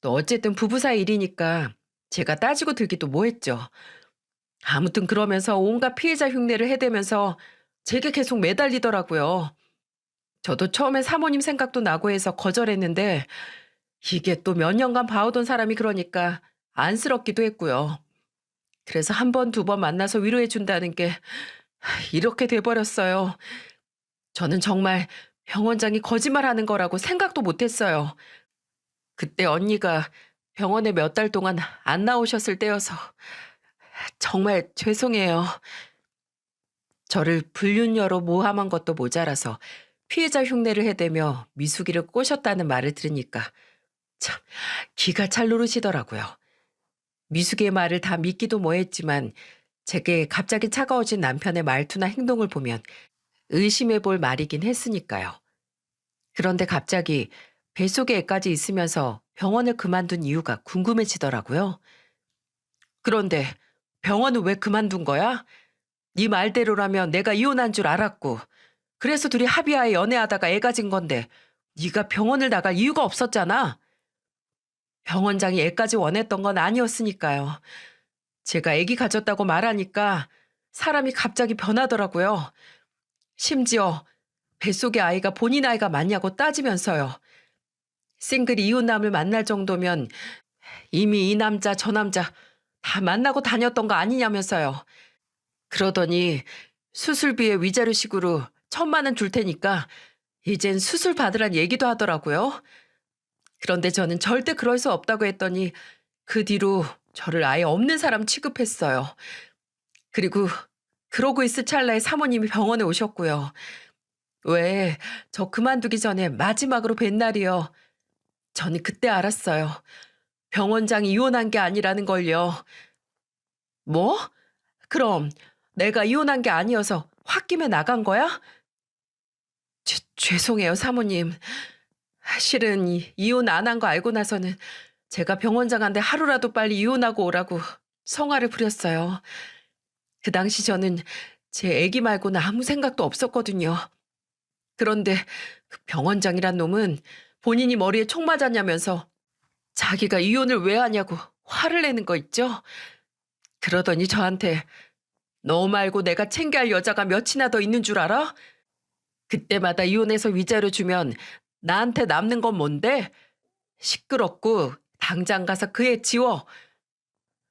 또 어쨌든 부부 사이 일이니까 제가 따지고 들기도 뭐했죠. 아무튼 그러면서 온갖 피해자 흉내를 해대면서 제게 계속 매달리더라고요. 저도 처음엔 사모님 생각도 나고 해서 거절했는데 이게 또 몇 년간 봐오던 사람이 그러니까 안쓰럽기도 했고요. 그래서 한 번, 두 번 만나서 위로해 준다는 게 이렇게 돼버렸어요. 저는 정말 병원장이 거짓말하는 거라고 생각도 못했어요. 그때 언니가 병원에 몇 달 동안 안 나오셨을 때여서 정말 죄송해요. 저를 불륜녀로 모함한 것도 모자라서 피해자 흉내를 해대며 미숙이를 꼬셨다는 말을 들으니까 참 기가 찰 누르시더라고요. 미숙이의 말을 다 믿기도 뭐했지만 제게 갑자기 차가워진 남편의 말투나 행동을 보면 의심해 볼 말이긴 했으니까요. 그런데 갑자기 뱃속에 애까지 있으면서 병원을 그만둔 이유가 궁금해지더라고요. 그런데 병원은 왜 그만둔 거야? 네 말대로라면 내가 이혼한 줄 알았고 그래서 둘이 합의하에 연애하다가 애 가진 건데 네가 병원을 나갈 이유가 없었잖아. 병원장이 애까지 원했던 건 아니었으니까요. 제가 애기 가졌다고 말하니까 사람이 갑자기 변하더라고요. 심지어 뱃속의 아이가 본인 아이가 맞냐고 따지면서요. 싱글이 이혼남을 만날 정도면 이미 이 남자 저 남자 다 만나고 다녔던 거 아니냐면서요. 그러더니 수술비에 위자료식으로 1,000만 원 줄 테니까 이젠 수술 받으란 얘기도 하더라고요. 그런데 저는 절대 그럴 수 없다고 했더니 그 뒤로 저를 아예 없는 사람 취급했어요. 그리고 그러고 있을 찰나에 사모님이 병원에 오셨고요. 왜, 저 그만두기 전에 마지막으로 뵌 날이요. 저는 그때 알았어요. 병원장이 이혼한 게 아니라는 걸요. 뭐? 그럼 내가 이혼한 게 아니어서 홧김에 나간 거야? 죄송해요, 사모님. 실은 이혼 안 한 거 알고 나서는 제가 병원장한테 하루라도 빨리 이혼하고 오라고 성화를 부렸어요. 그 당시 저는 제 애기 말고는 아무 생각도 없었거든요. 그런데 그 병원장이란 놈은 본인이 머리에 총 맞았냐면서 자기가 이혼을 왜 하냐고 화를 내는 거 있죠? 그러더니 저한테 너 말고 내가 챙겨야 할 여자가 몇이나 더 있는 줄 알아? 그때마다 이혼해서 위자료 주면 나한테 남는 건 뭔데? 시끄럽고 당장 가서 그 애 지워.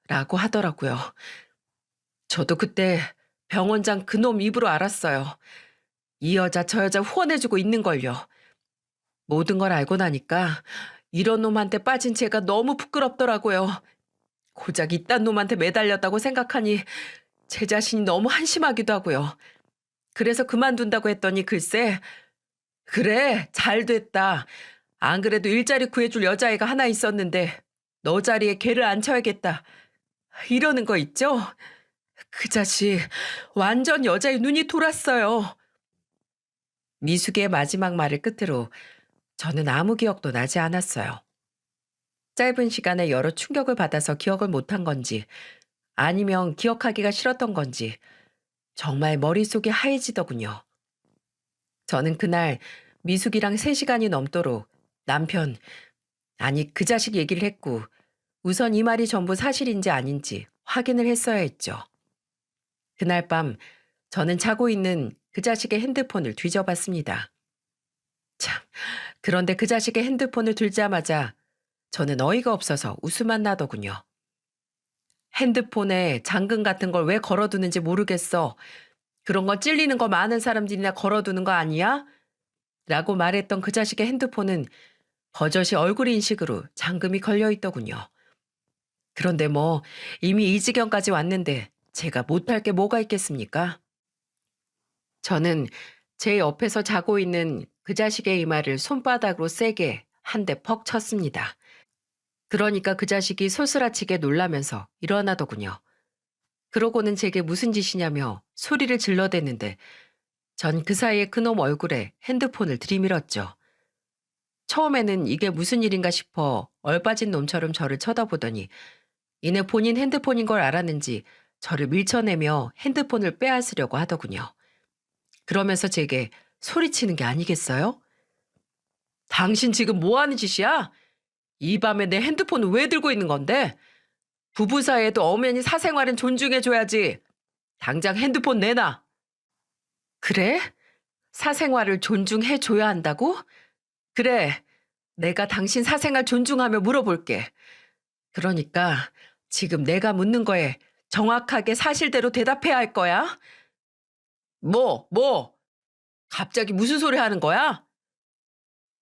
라고 하더라고요. 저도 그때 병원장 그놈 입으로 알았어요. 이 여자 저 여자 후원해주고 있는걸요. 모든 걸 알고 나니까 이런 놈한테 빠진 제가 너무 부끄럽더라고요. 고작 이딴 놈한테 매달렸다고 생각하니 제 자신이 너무 한심하기도 하고요. 그래서 그만둔다고 했더니 글쎄, 그래, 잘 됐다. 안 그래도 일자리 구해줄 여자애가 하나 있었는데 너 자리에 걔를 앉혀야겠다. 이러는 거 있죠? 그 자식 완전 여자의 눈이 돌았어요. 미숙의 마지막 말을 끝으로 저는 아무 기억도 나지 않았어요. 짧은 시간에 여러 충격을 받아서 기억을 못한 건지 아니면 기억하기가 싫었던 건지 정말 머릿속이 하얘지더군요. 저는 그날 미숙이랑 3시간이 넘도록 남편, 아니 그 자식 얘기를 했고 우선 이 말이 전부 사실인지 아닌지 확인을 했어야 했죠. 그날 밤 저는 자고 있는 그 자식의 핸드폰을 뒤져봤습니다. 참, 그런데 그 자식의 핸드폰을 들자마자 저는 어이가 없어서 웃음만 나더군요. 핸드폰에 잠금 같은 걸 왜 걸어두는지 모르겠어. 그런 거 찔리는 거 많은 사람들이나 걸어두는 거 아니야? 라고 말했던 그 자식의 핸드폰은 버젓이 얼굴 인식으로 잠금이 걸려 있더군요. 그런데 뭐 이미 이 지경까지 왔는데 제가 못할 게 뭐가 있겠습니까? 저는 제 옆에서 자고 있는 그 자식의 이마를 손바닥으로 세게 한 대 퍽 쳤습니다. 그러니까 그 자식이 소스라치게 놀라면서 일어나더군요. 그러고는 제게 무슨 짓이냐며 소리를 질러대는데 전 그 사이에 그놈 얼굴에 핸드폰을 들이밀었죠. 처음에는 이게 무슨 일인가 싶어 얼빠진 놈처럼 저를 쳐다보더니 이내 본인 핸드폰인 걸 알았는지 저를 밀쳐내며 핸드폰을 빼앗으려고 하더군요. 그러면서 제게 소리치는 게 아니겠어요? 당신 지금 뭐 하는 짓이야? 이 밤에 내 핸드폰을 왜 들고 있는 건데? 부부 사이에도 엄연히 사생활은 존중해줘야지. 당장 핸드폰 내놔. 그래? 사생활을 존중해줘야 한다고? 그래. 내가 당신 사생활 존중하며 물어볼게. 그러니까 지금 내가 묻는 거에 정확하게 사실대로 대답해야 할 거야? 뭐? 갑자기 무슨 소리 하는 거야?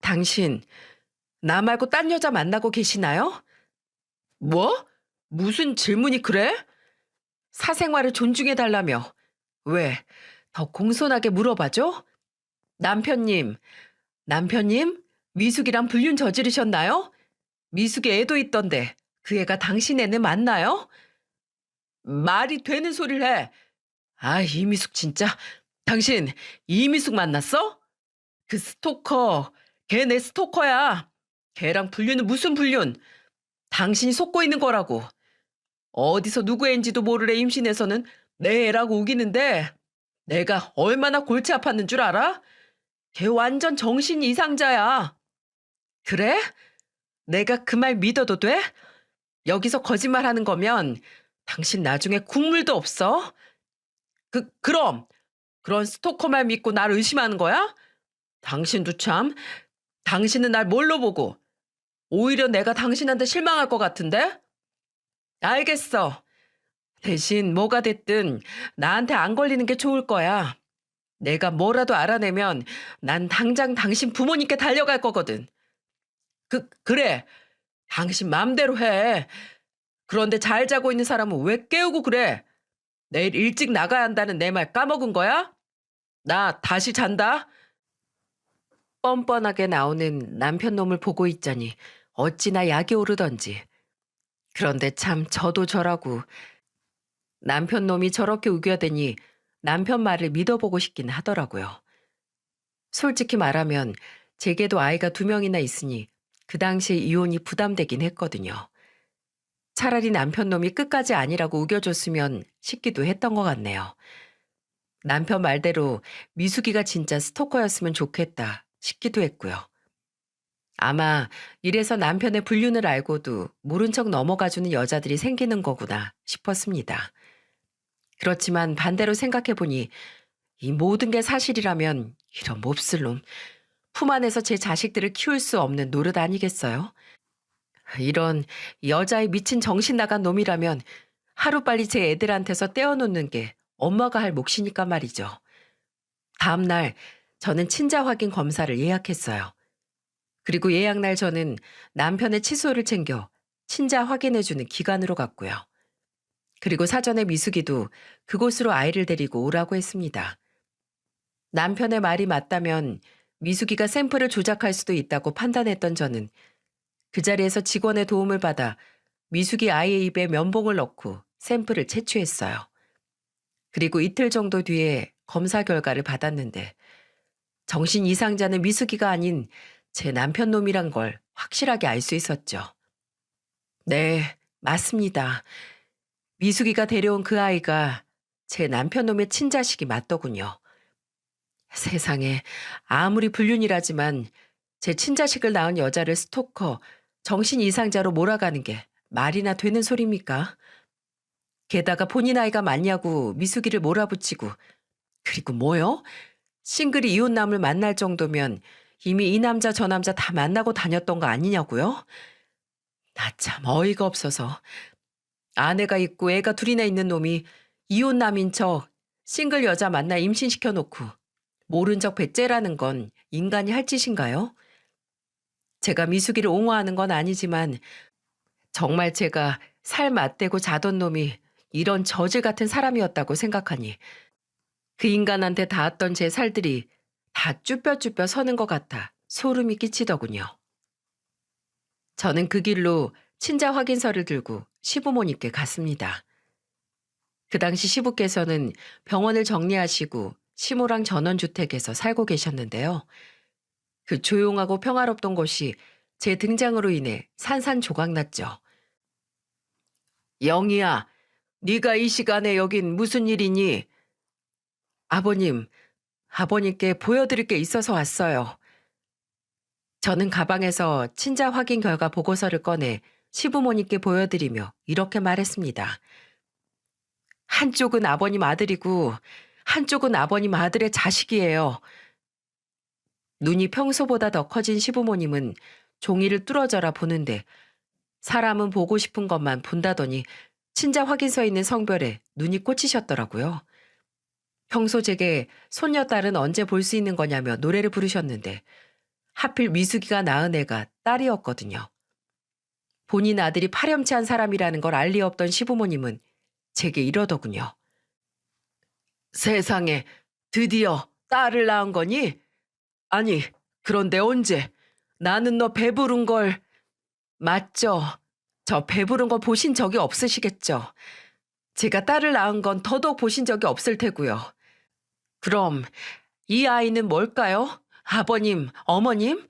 당신, 나 말고 딴 여자 만나고 계시나요? 뭐? 무슨 질문이 그래? 사생활을 존중해달라며. 왜? 더 공손하게 물어봐줘? 남편님, 미숙이랑 불륜 저지르셨나요? 미숙이 애도 있던데 그 애가 당신 애는 맞나요? 말이 되는 소리를 해. 아, 이미숙 진짜. 당신 이미숙 만났어? 그 스토커. 걔 내 스토커야. 걔랑 불륜은 무슨 불륜? 당신이 속고 있는 거라고. 어디서 누구 애인지도 모를 애 임신해서는 내 애라고 우기는데 내가 얼마나 골치 아팠는 줄 알아? 걔 완전 정신 이상자야. 그래? 내가 그 말 믿어도 돼? 여기서 거짓말하는 거면 당신 나중에 국물도 없어? 그럼 그런 스토커 말 믿고 날 의심하는 거야? 당신도 참. 당신은 날 뭘로 보고 오히려 내가 당신한테 실망할 것 같은데? 알겠어. 대신 뭐가 됐든 나한테 안 걸리는 게 좋을 거야. 내가 뭐라도 알아내면 난 당장 당신 부모님께 달려갈 거거든. 그래. 당신 맘대로 해. 그런데 잘 자고 있는 사람은 왜 깨우고 그래? 내일 일찍 나가야 한다는 내 말 까먹은 거야? 나 다시 잔다. 뻔뻔하게 나오는 남편 놈을 보고 있자니 어찌나 약이 오르던지. 그런데 참 저도 저라고 남편 놈이 저렇게 우겨대니 남편 말을 믿어보고 싶긴 하더라고요. 솔직히 말하면 제게도 아이가 2명이나 있으니 그 당시에 이혼이 부담되긴 했거든요. 차라리 남편 놈이 끝까지 아니라고 우겨줬으면 싶기도 했던 것 같네요. 남편 말대로 미숙이가 진짜 스토커였으면 좋겠다 싶기도 했고요. 아마 이래서 남편의 불륜을 알고도 모른 척 넘어가주는 여자들이 생기는 거구나 싶었습니다. 그렇지만 반대로 생각해보니 이 모든 게 사실이라면 이런 몹쓸 놈, 품 안에서 제 자식들을 키울 수 없는 노릇 아니겠어요? 이런 여자의 미친 정신 나간 놈이라면 하루빨리 제 애들한테서 떼어놓는 게 엄마가 할 몫이니까 말이죠. 다음 날 저는 친자 확인 검사를 예약했어요. 그리고 예약날 저는 남편의 칫솔을 챙겨 친자 확인해주는 기관으로 갔고요. 그리고 사전에 미숙이도 그곳으로 아이를 데리고 오라고 했습니다. 남편의 말이 맞다면 미숙이가 샘플을 조작할 수도 있다고 판단했던 저는 그 자리에서 직원의 도움을 받아 미숙이 아이의 입에 면봉을 넣고 샘플을 채취했어요. 그리고 이틀 정도 뒤에 검사 결과를 받았는데 정신 이상자는 미숙이가 아닌 제 남편 놈이란 걸 확실하게 알 수 있었죠. 네, 맞습니다. 미숙이가 데려온 그 아이가 제 남편 놈의 친자식이 맞더군요. 세상에 아무리 불륜이라지만 제 친자식을 낳은 여자를 스토커, 정신 이상자로 몰아가는 게 말이나 되는 소리입니까? 게다가 본인 아이가 맞냐고 미숙이를 몰아붙이고 그리고 뭐요? 싱글이 이웃남을 만날 정도면 이미 이 남자 저 남자 다 만나고 다녔던 거 아니냐고요? 나 참 어이가 없어서 아내가 있고 애가 둘이나 있는 놈이 이웃남인 척 싱글 여자 만나 임신시켜 놓고 모른 척 배째라는 건 인간이 할 짓인가요? 제가 미숙이를 옹호하는 건 아니지만 정말 제가 살 맞대고 자던 놈이 이런 저질 같은 사람이었다고 생각하니 그 인간한테 닿았던 제 살들이 다 쭈뼛쭈뼛 서는 것 같아 소름이 끼치더군요. 저는 그 길로 친자 확인서를 들고 시부모님께 갔습니다. 그 당시 시부께서는 병원을 정리하시고 시모랑 전원주택에서 살고 계셨는데요. 그 조용하고 평화롭던 곳이 제 등장으로 인해 산산조각났죠. 영희야, 네가 이 시간에 여긴 무슨 일이니? 아버님, 아버님께 보여드릴 게 있어서 왔어요. 저는 가방에서 친자 확인 결과 보고서를 꺼내 시부모님께 보여드리며 이렇게 말했습니다. 한쪽은 아버님 아들이고 한쪽은 아버님 아들의 자식이에요. 눈이 평소보다 더 커진 시부모님은 종이를 뚫어져라 보는데 사람은 보고 싶은 것만 본다더니 친자 확인서에 있는 성별에 눈이 꽂히셨더라고요. 평소 제게 손녀딸은 언제 볼 수 있는 거냐며 노래를 부르셨는데 하필 미숙이가 낳은 애가 딸이었거든요. 본인 아들이 파렴치한 사람이라는 걸 알 리 없던 시부모님은 제게 이러더군요. 세상에, 드디어 딸을 낳은 거니? 아니, 그런데 언제? 나는 너 배부른 걸... 맞죠? 저 배부른 거 보신 적이 없으시겠죠? 제가 딸을 낳은 건 더더욱 보신 적이 없을 테고요. 그럼 이 아이는 뭘까요? 아버님, 어머님?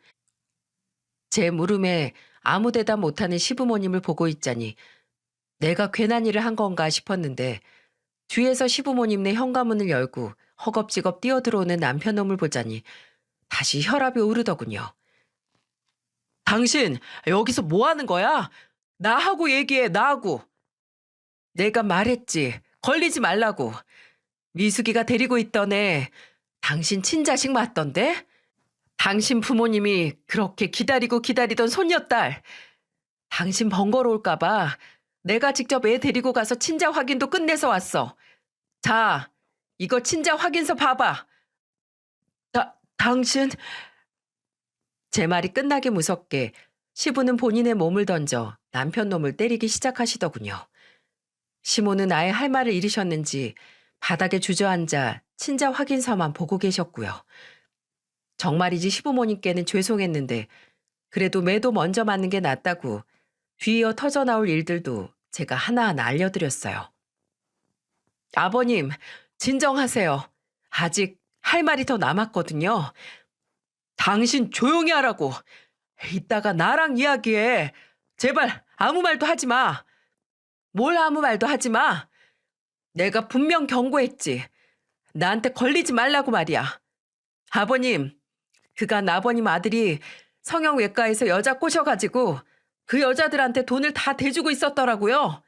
제 물음에 아무 대답 못하는 시부모님을 보고 있자니 내가 괜한 일을 한 건가 싶었는데 뒤에서 시부모님네 현관문을 열고 허겁지겁 뛰어들어오는 남편놈을 보자니 다시 혈압이 오르더군요. 당신 여기서 뭐 하는 거야? 나하고 얘기해, 나하고. 내가 말했지. 걸리지 말라고. 미숙이가 데리고 있던 애 당신 친자식 맞던데? 당신 부모님이 그렇게 기다리고 기다리던 손녀딸. 당신 번거로울까 봐 내가 직접 애 데리고 가서 친자 확인도 끝내서 왔어. 자, 이거 친자 확인서 봐봐. 당신... 제 말이 끝나기 무섭게 시부는 본인의 몸을 던져 남편 놈을 때리기 시작하시더군요. 시모는 아예 할 말을 잃으셨는지 바닥에 주저앉아 친자 확인서만 보고 계셨고요. 정말이지 시부모님께는 죄송했는데 그래도 매도 먼저 맞는 게 낫다고 뒤이어 터져나올 일들도 제가 하나하나 알려드렸어요. 아버님, 진정하세요. 아직 할 말이 더 남았거든요. 당신 조용히 하라고. 이따가 나랑 이야기해. 제발 아무 말도 하지 마. 뭘 아무 말도 하지 마. 내가 분명 경고했지. 나한테 걸리지 말라고 말이야. 아버님, 그간 아버님 아들이 성형외과에서 여자 꼬셔가지고 그 여자들한테 돈을 다 대주고 있었더라고요.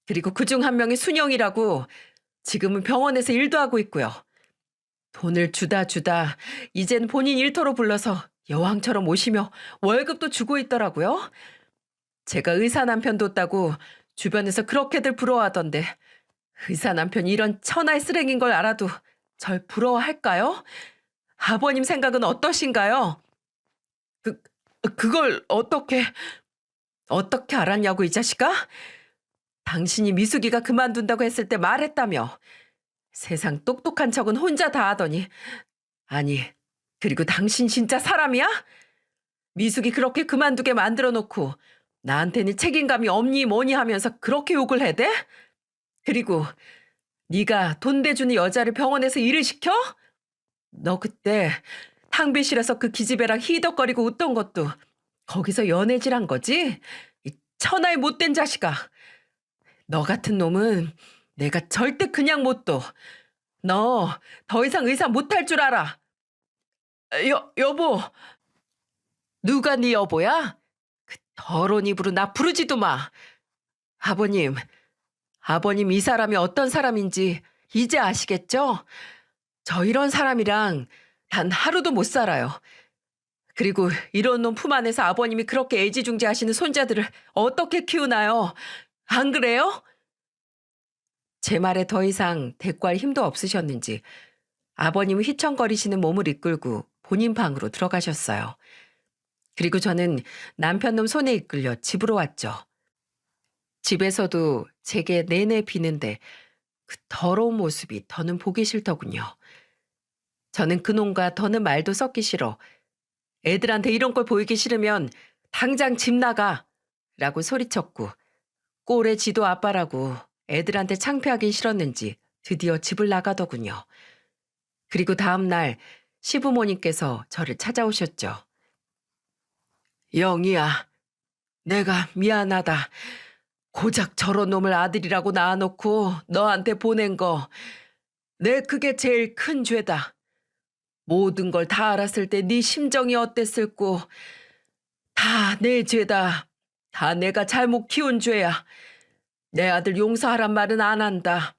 그리고 그중 한 명이 순영이라고 지금은 병원에서 일도 하고 있고요. 돈을 주다 이젠 본인 일터로 불러서 여왕처럼 오시며 월급도 주고 있더라고요. 제가 의사 남편 뒀다고 주변에서 그렇게들 부러워하던데 의사 남편이 이런 천하의 쓰레기인 걸 알아도 절 부러워할까요? 아버님 생각은 어떠신가요? 그, 그걸 어떻게 알았냐고 이 자식아? 당신이 미숙이가 그만둔다고 했을 때 말했다며. 세상 똑똑한 척은 혼자 다 하더니. 아니, 그리고 당신 진짜 사람이야? 미숙이 그렇게 그만두게 만들어 놓고 나한테는 책임감이 없니 뭐니 하면서 그렇게 욕을 해대? 그리고 네가 돈 대주는 여자를 병원에서 일을 시켜? 너 그때 탕비실에서 그 기집애랑 히덕거리고 웃던 것도 거기서 연애질한 거지? 이 천하의 못된 자식아. 너 같은 놈은 내가 절대 그냥 못 둬. 너 더 이상 의사 못할 줄 알아. 여보. 누가 네 여보야? 그 더러운 입으로 나 부르지도 마. 아버님, 아버님 이 사람이 어떤 사람인지 이제 아시겠죠? 저 이런 사람이랑 단 하루도 못 살아요. 그리고 이런 놈 품 안에서 아버님이 그렇게 애지중지하시는 손자들을 어떻게 키우나요? 안 그래요? 제 말에 더 이상 대꾸할 힘도 없으셨는지 아버님은 휘청거리시는 몸을 이끌고 본인 방으로 들어가셨어요. 그리고 저는 남편 놈 손에 이끌려 집으로 왔죠. 집에서도 제게 내내 비는데 그 더러운 모습이 더는 보기 싫더군요. 저는 그놈과 더는 말도 섞기 싫어. 애들한테 이런 걸 보이기 싫으면 당장 집 나가! 라고 소리쳤고 꼴의 지도 아빠라고 애들한테 창피하긴 싫었는지 드디어 집을 나가더군요. 그리고 다음 날 시부모님께서 저를 찾아오셨죠. 영희야, 내가 미안하다. 고작 저런 놈을 아들이라고 낳아놓고 너한테 보낸 거. 내 그게 제일 큰 죄다. 모든 걸 다 알았을 때 네 심정이 어땠을꼬. 다 내 죄다. 다 내가 잘못 키운 죄야. 내 아들 용서하란 말은 안 한다.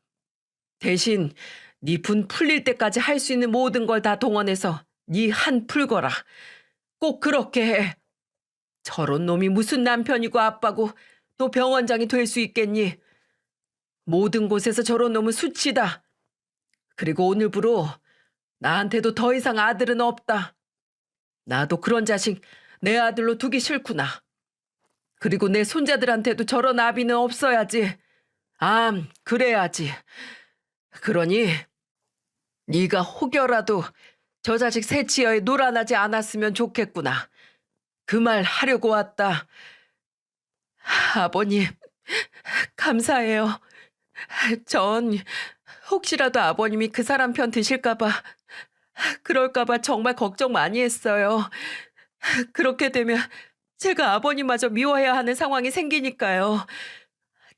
대신 네 분 풀릴 때까지 할 수 있는 모든 걸 다 동원해서 네 한 풀거라. 꼭 그렇게 해. 저런 놈이 무슨 남편이고 아빠고 또 병원장이 될 수 있겠니? 모든 곳에서 저런 놈은 수치다. 그리고 오늘부로 나한테도 더 이상 아들은 없다. 나도 그런 자식 내 아들로 두기 싫구나. 그리고 내 손자들한테도 저런 아비는 없어야지. 그래야지. 그러니 네가 혹여라도 저 자식 새치여에 놀아나지 않았으면 좋겠구나. 그 말 하려고 왔다. 아버님, 감사해요. 전 혹시라도 아버님이 그 사람 편 드실까봐, 그럴까봐 정말 걱정 많이 했어요. 그렇게 되면 제가 아버님마저 미워해야 하는 상황이 생기니까요.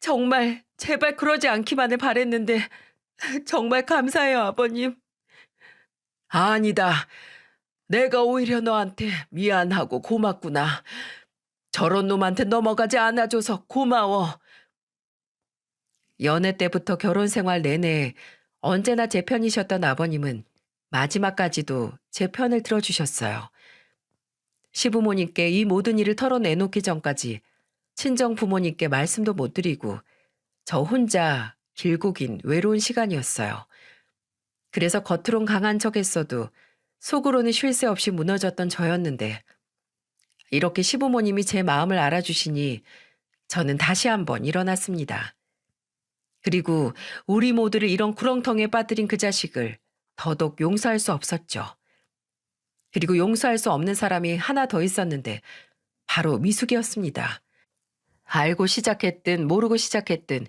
정말 제발 그러지 않기만을 바랬는데 정말 감사해요, 아버님. 아니다. 내가 오히려 너한테 미안하고 고맙구나. 저런 놈한테 넘어가지 않아줘서 고마워. 연애 때부터 결혼 생활 내내 언제나 제 편이셨던 아버님은 마지막까지도 제 편을 들어주셨어요. 시부모님께 이 모든 일을 털어내놓기 전까지 친정 부모님께 말씀도 못 드리고 저 혼자 길고 긴 외로운 시간이었어요. 그래서 겉으론 강한 척했어도 속으로는 쉴 새 없이 무너졌던 저였는데 이렇게 시부모님이 제 마음을 알아주시니 저는 다시 한번 일어났습니다. 그리고 우리 모두를 이런 구렁텅이에 빠뜨린 그 자식을 더더욱 용서할 수 없었죠. 그리고 용서할 수 없는 사람이 하나 더 있었는데 바로 미숙이었습니다. 알고 시작했든 모르고 시작했든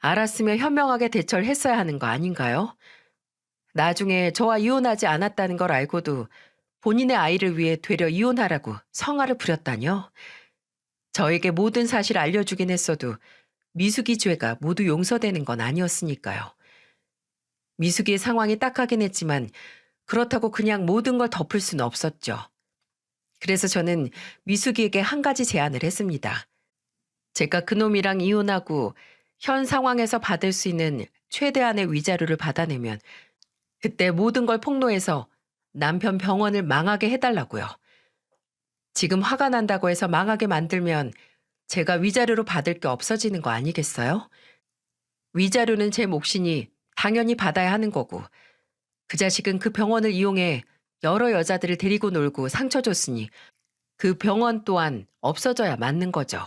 알았으면 현명하게 대처를 했어야 하는 거 아닌가요? 나중에 저와 이혼하지 않았다는 걸 알고도 본인의 아이를 위해 되려 이혼하라고 성화를 부렸다뇨. 저에게 모든 사실을 알려주긴 했어도 미숙이 죄가 모두 용서되는 건 아니었으니까요. 미숙이의 상황이 딱하긴 했지만 그렇다고 그냥 모든 걸 덮을 수는 없었죠. 그래서 저는 미숙이에게 한 가지 제안을 했습니다. 제가 그놈이랑 이혼하고 현 상황에서 받을 수 있는 최대한의 위자료를 받아내면 그때 모든 걸 폭로해서 남편 병원을 망하게 해달라고요. 지금 화가 난다고 해서 망하게 만들면 제가 위자료로 받을 게 없어지는 거 아니겠어요? 위자료는 제 몫이니 당연히 받아야 하는 거고 그 자식은 그 병원을 이용해 여러 여자들을 데리고 놀고 상처 줬으니 그 병원 또한 없어져야 맞는 거죠.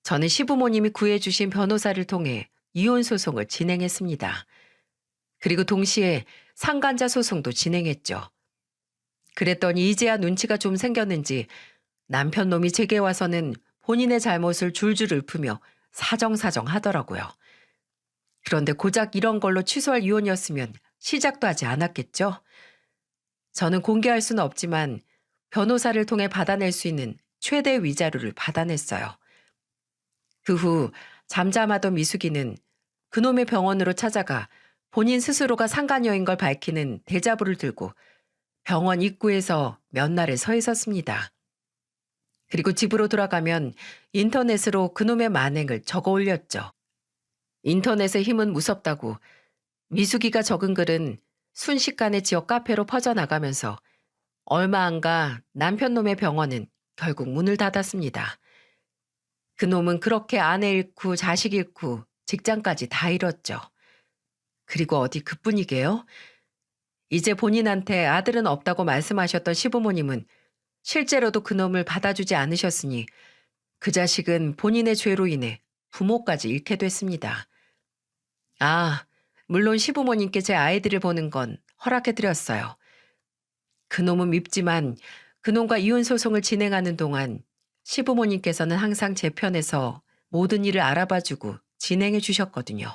저는 시부모님이 구해주신 변호사를 통해 이혼 소송을 진행했습니다. 그리고 동시에 상간자 소송도 진행했죠. 그랬더니 이제야 눈치가 좀 생겼는지 남편 놈이 제게 와서는 본인의 잘못을 줄줄 읊으며 사정사정 하더라고요. 그런데 고작 이런 걸로 취소할 이혼이었으면 시작도 하지 않았겠죠? 저는 공개할 수는 없지만 변호사를 통해 받아낼 수 있는 최대 위자료를 받아냈어요. 그 후 잠잠하던 미숙이는 그놈의 병원으로 찾아가 본인 스스로가 상간녀인 걸 밝히는 대자보를 들고 병원 입구에서 몇 날을 서 있었습니다. 그리고 집으로 돌아가면 인터넷으로 그놈의 만행을 적어 올렸죠. 인터넷의 힘은 무섭다고 미숙이가 적은 글은 순식간에 지역 카페로 퍼져나가면서 얼마 안 가 남편 놈의 병원은 결국 문을 닫았습니다. 그놈은 그렇게 아내 잃고 자식 잃고 직장까지 다 잃었죠. 그리고 어디 그뿐이게요? 이제 본인한테 아들은 없다고 말씀하셨던 시부모님은 실제로도 그놈을 받아주지 않으셨으니 그 자식은 본인의 죄로 인해 부모까지 잃게 됐습니다. 아, 물론 시부모님께 제 아이들을 보는 건 허락해드렸어요. 그놈은 밉지만 그놈과 이혼 소송을 진행하는 동안 시부모님께서는 항상 제 편에서 모든 일을 알아봐주고 진행해 주셨거든요.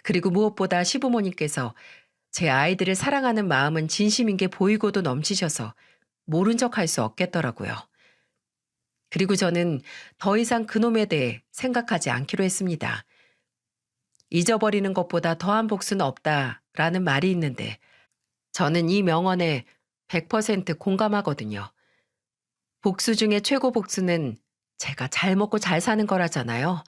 그리고 무엇보다 시부모님께서 제 아이들을 사랑하는 마음은 진심인 게 보이고도 넘치셔서 모른 척 할 수 없겠더라고요. 그리고 저는 더 이상 그놈에 대해 생각하지 않기로 했습니다. 잊어버리는 것보다 더한 복수는 없다라는 말이 있는데 저는 이 명언에 100% 공감하거든요. 복수 중에 최고 복수는 제가 잘 먹고 잘 사는 거라잖아요.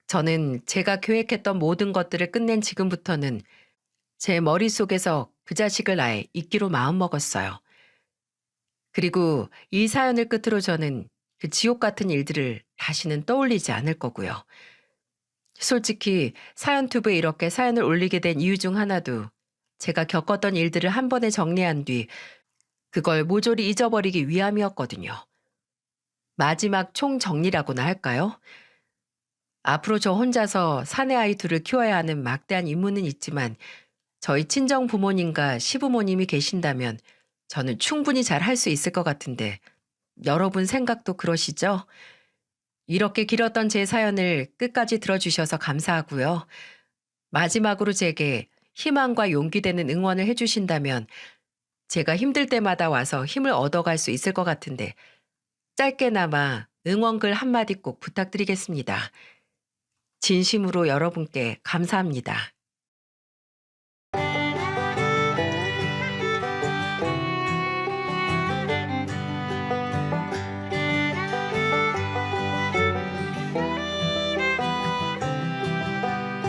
저는 제가 계획했던 모든 것들을 끝낸 지금부터는 제 머릿속에서 그 자식을 아예 잊기로 마음먹었어요. 그리고 이 사연을 끝으로 저는 그 지옥 같은 일들을 다시는 떠올리지 않을 거고요. 솔직히 사연투브에 이렇게 사연을 올리게 된 이유 중 하나도 제가 겪었던 일들을 한 번에 정리한 뒤 그걸 모조리 잊어버리기 위함이었거든요. 마지막 총정리라고나 할까요? 앞으로 저 혼자서 사내 아이 둘을 키워야 하는 막대한 임무는 있지만 저희 친정 부모님과 시부모님이 계신다면 저는 충분히 잘 할 수 있을 것 같은데 여러분 생각도 그러시죠? 이렇게 길었던 제 사연을 끝까지 들어주셔서 감사하고요. 마지막으로 제게 희망과 용기 되는 응원을 해주신다면 제가 힘들 때마다 와서 힘을 얻어갈 수 있을 것 같은데 짧게나마 응원글 한마디 꼭 부탁드리겠습니다. 진심으로 여러분께 감사합니다.